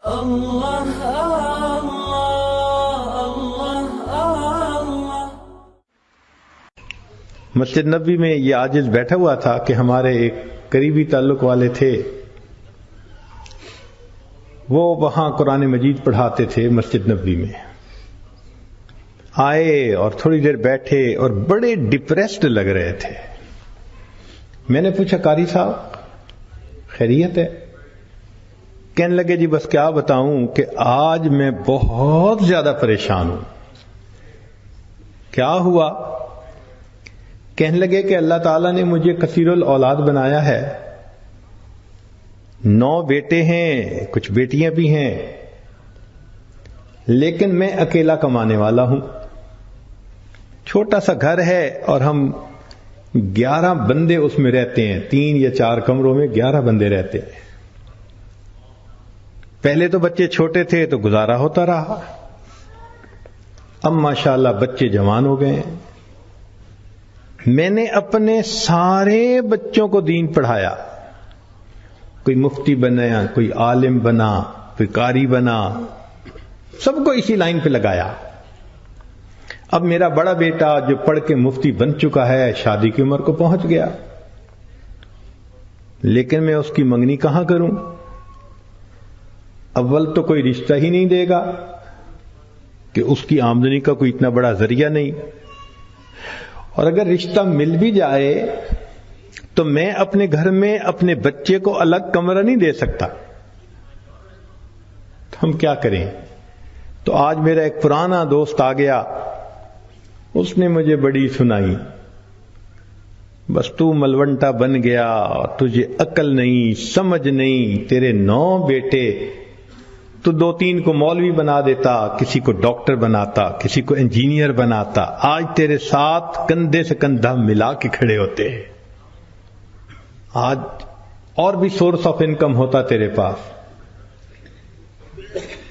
اللہ اللہ اللہ اللہ۔ مسجد نبوی میں یہ عاجز بیٹھا ہوا تھا کہ ہمارے ایک قریبی تعلق والے تھے، وہ وہاں قرآن مجید پڑھاتے تھے مسجد نبوی میں۔ آئے اور تھوڑی دیر بیٹھے اور بڑے ڈپریسڈ لگ رہے تھے۔ میں نے پوچھا قاری صاحب خیریت ہے؟ کہنے لگے جی بس کیا بتاؤں کہ آج میں بہت زیادہ پریشان ہوں۔ کیا ہوا؟ کہنے لگے کہ اللہ تعالیٰ نے مجھے کثیر الاولاد بنایا ہے، 9 بیٹے ہیں، کچھ بیٹیاں بھی ہیں، لیکن میں اکیلا کمانے والا ہوں۔ چھوٹا سا گھر ہے اور ہم 11 بندے اس میں رہتے ہیں، 3 یا 4 کمروں میں 11 بندے رہتے ہیں۔ پہلے تو بچے چھوٹے تھے تو گزارا ہوتا رہا، اب ماشاءاللہ بچے جوان ہو گئے ہیں۔ میں نے اپنے سارے بچوں کو دین پڑھایا، کوئی مفتی بنا، کوئی عالم بنا، کوئی قاری بنا، سب کو اسی لائن پہ لگایا۔ اب میرا بڑا بیٹا جو پڑھ کے مفتی بن چکا ہے شادی کی عمر کو پہنچ گیا، لیکن میں اس کی منگنی کہاں کروں؟ اول تو کوئی رشتہ ہی نہیں دے گا کہ اس کی آمدنی کا کوئی اتنا بڑا ذریعہ نہیں، اور اگر رشتہ مل بھی جائے تو میں اپنے گھر میں اپنے بچے کو الگ کمرہ نہیں دے سکتا، تو ہم کیا کریں؟ تو آج میرا ایک پرانا دوست آ گیا، اس نے مجھے بڑی سنائی، بس تو ملونٹا بن گیا، تجھے عقل نہیں، سمجھ نہیں، تیرے 9 بیٹے، تو 2-3 کو مولوی بنا دیتا، کسی کو ڈاکٹر بناتا، کسی کو انجینئر بناتا، آج تیرے ساتھ کندھے سے کندھا ملا کے کھڑے ہوتے ہیں، آج اور بھی سورس آف انکم ہوتا تیرے پاس۔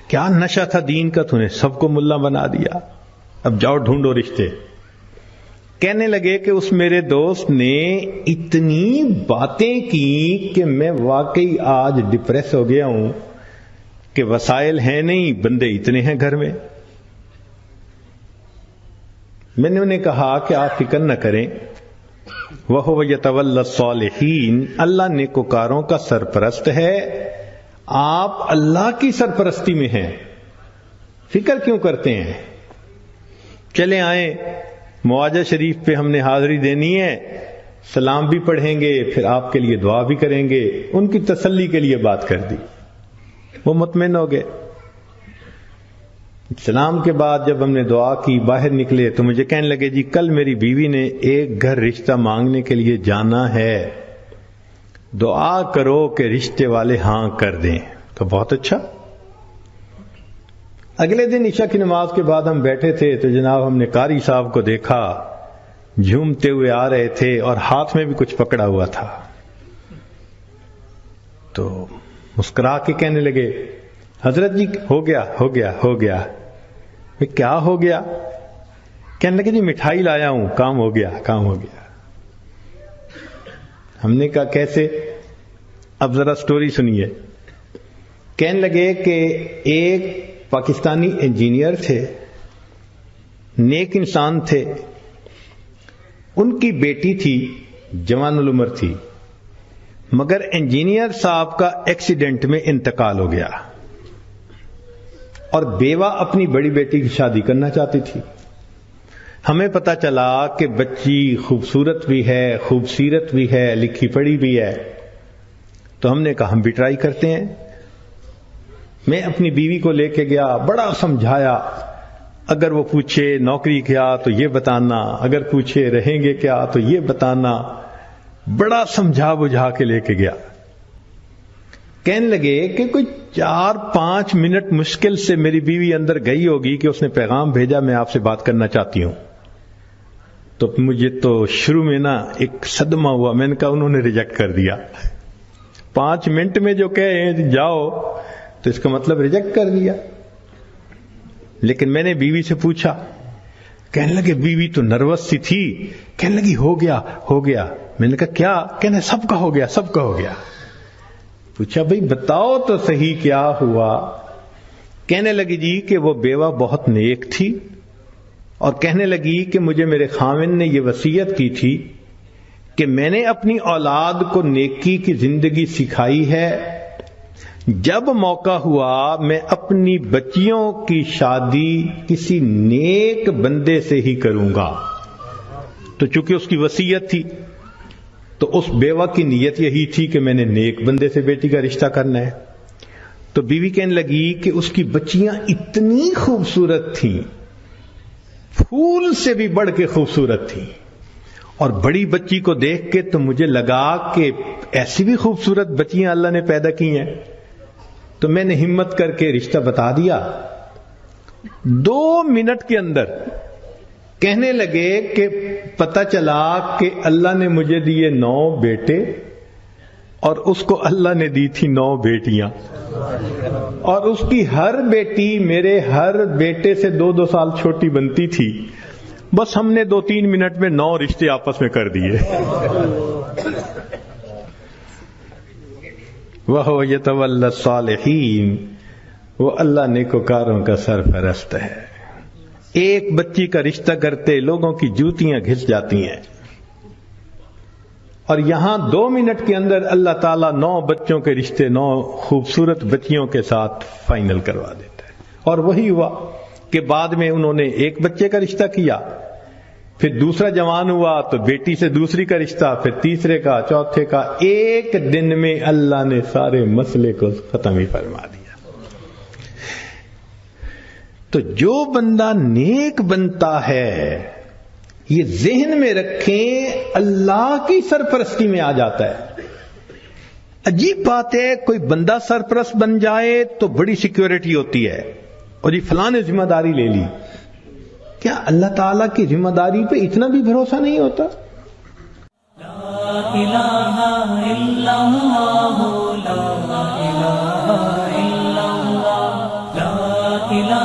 کیا نشہ تھا دین کا، تو نے سب کو ملا بنا دیا، اب جاؤ ڈھونڈو رشتے۔ کہنے لگے کہ اس میرے دوست نے اتنی باتیں کی کہ میں واقعی آج ڈپریس ہو گیا ہوں کہ وسائل ہیں نہیں، بندے اتنے ہیں گھر میں۔ میں نے انہیں کہا کہ آپ فکر نہ کریں، وَهُوَ يَتَوَلَّى الصَّالِحِينَ، اللہ نیکوکاروں کا سرپرست ہے، آپ اللہ کی سرپرستی میں ہیں، فکر کیوں کرتے ہیں؟ چلے آئیں، معاجہ شریف پہ ہم نے حاضری دینی ہے، سلام بھی پڑھیں گے، پھر آپ کے لیے دعا بھی کریں گے۔ ان کی تسلی کے لیے بات کر دی، وہ مطمئن ہو گئے۔ سلام کے بعد جب ہم نے دعا کی باہر نکلے تو مجھے کہنے لگے جی کل میری بیوی نے ایک گھر رشتہ مانگنے کے لیے جانا ہے، دعا کرو کہ رشتے والے ہاں کر دیں۔ تو بہت اچھا۔ اگلے دن عشاء کی نماز کے بعد ہم بیٹھے تھے تو جناب ہم نے قاری صاحب کو دیکھا، جھومتے ہوئے آ رہے تھے اور ہاتھ میں بھی کچھ پکڑا ہوا تھا، تو مسکرا کے کہنے لگے حضرت جی ہو گیا ہو گیا ہو گیا۔ کیا ہو گیا؟ کہنے لگے جی مٹھائی لایا ہوں، کام ہو گیا کام ہو گیا۔ ہم نے کہا کیسے؟ اب ذرا سٹوری سنیے۔ کہنے لگے کہ ایک پاکستانی انجینئر تھے، نیک انسان تھے، ان کی بیٹی تھی، جوان العمر تھی، مگر انجینئر صاحب کا ایکسیڈنٹ میں انتقال ہو گیا، اور بیوہ اپنی بڑی بیٹی کی شادی کرنا چاہتی تھی۔ ہمیں پتا چلا کہ بچی خوبصورت بھی ہے، خوبصیرت بھی ہے، لکھی پڑھی بھی ہے، تو ہم نے کہا ہم بھی ٹرائی کرتے ہیں۔ میں اپنی بیوی کو لے کے گیا، بڑا سمجھایا، اگر وہ پوچھے نوکری کیا تو یہ بتانا، اگر پوچھے رہیں گے کیا تو یہ بتانا، بڑا سمجھا بجھا کے لے کے گیا۔ کہنے لگے کہ کوئی 4-5 منٹ مشکل سے میری بیوی اندر گئی ہوگی کہ اس نے پیغام بھیجا میں آپ سے بات کرنا چاہتی ہوں۔ تو مجھے تو شروع میں نا ایک صدمہ ہوا، میں نے کہا انہوں نے ریجیکٹ کر دیا۔ 5 منٹ میں جو کہے جاؤ تو اس کا مطلب ریجیکٹ کر دیا۔ لیکن میں نے بیوی سے پوچھا، کہنے لگے بیوی تو نروس سی تھی، کہنے لگی ہو گیا ہو گیا۔ میں نے کہا کیا؟ کہنے سب کا ہو گیا سب کا ہو گیا۔ پوچھا بھئی بتاؤ تو صحیح کیا ہوا؟ کہنے لگی جی کہ وہ بیوہ بہت نیک تھی، اور کہنے لگی کہ مجھے میرے خاوند نے یہ وصیت کی تھی کہ میں نے اپنی اولاد کو نیکی کی زندگی سکھائی ہے، جب موقع ہوا میں اپنی بچیوں کی شادی کسی نیک بندے سے ہی کروں گا۔ تو چونکہ اس کی وصیت تھی تو اس بیوہ کی نیت یہی تھی کہ میں نے نیک بندے سے بیٹی کا رشتہ کرنا ہے۔ تو بیوی کہنے لگی کہ اس کی بچیاں اتنی خوبصورت تھیں، پھول سے بھی بڑھ کے خوبصورت تھیں، اور بڑی بچی کو دیکھ کے تو مجھے لگا کہ ایسی بھی خوبصورت بچیاں اللہ نے پیدا کی ہیں۔ تو میں نے ہمت کر کے رشتہ بتا دیا۔ 2 منٹ کے اندر کہنے لگے کہ پتہ چلا کہ اللہ نے مجھے دیے 9 بیٹے اور اس کو اللہ نے دی تھی 9 بیٹیاں، اور اس کی ہر بیٹی میرے ہر بیٹے سے 2-2 سال چھوٹی بنتی تھی۔ بس ہم نے 2-3 منٹ میں 9 رشتے آپس میں کر دیے۔ وَهُوَ يَتَوَلَّى الصَّالِحِينَ، وہ اللہ نیکوکاروں کا سرپرست ہے۔ ایک بچی کا رشتہ کرتے لوگوں کی جوتیاں گھس جاتی ہیں، اور یہاں 2 منٹ کے اندر اللہ تعالیٰ 9 بچوں کے رشتے 9 خوبصورت بچیوں کے ساتھ فائنل کروا دیتا ہے۔ اور وہی ہوا کہ بعد میں انہوں نے ایک بچے کا رشتہ کیا، پھر دوسرا جوان ہوا تو بیٹی سے دوسری کا رشتہ، پھر تیسرے کا، چوتھے کا۔ ایک دن میں اللہ نے سارے مسئلے کو ختم ہی فرما دیا۔ تو جو بندہ نیک بنتا ہے، یہ ذہن میں رکھیں، اللہ کی سرپرستی میں آ جاتا ہے۔ عجیب بات ہے، کوئی بندہ سرپرست بن جائے تو بڑی سیکیورٹی ہوتی ہے، اور یہ فلاں نے ذمہ داری لے لی۔ کیا اللہ تعالیٰ کی ذمہ داری پہ اتنا بھی بھروسہ نہیں ہوتا؟ لا الہ الا اللہ، لا الہ الا اللہ، لا الہ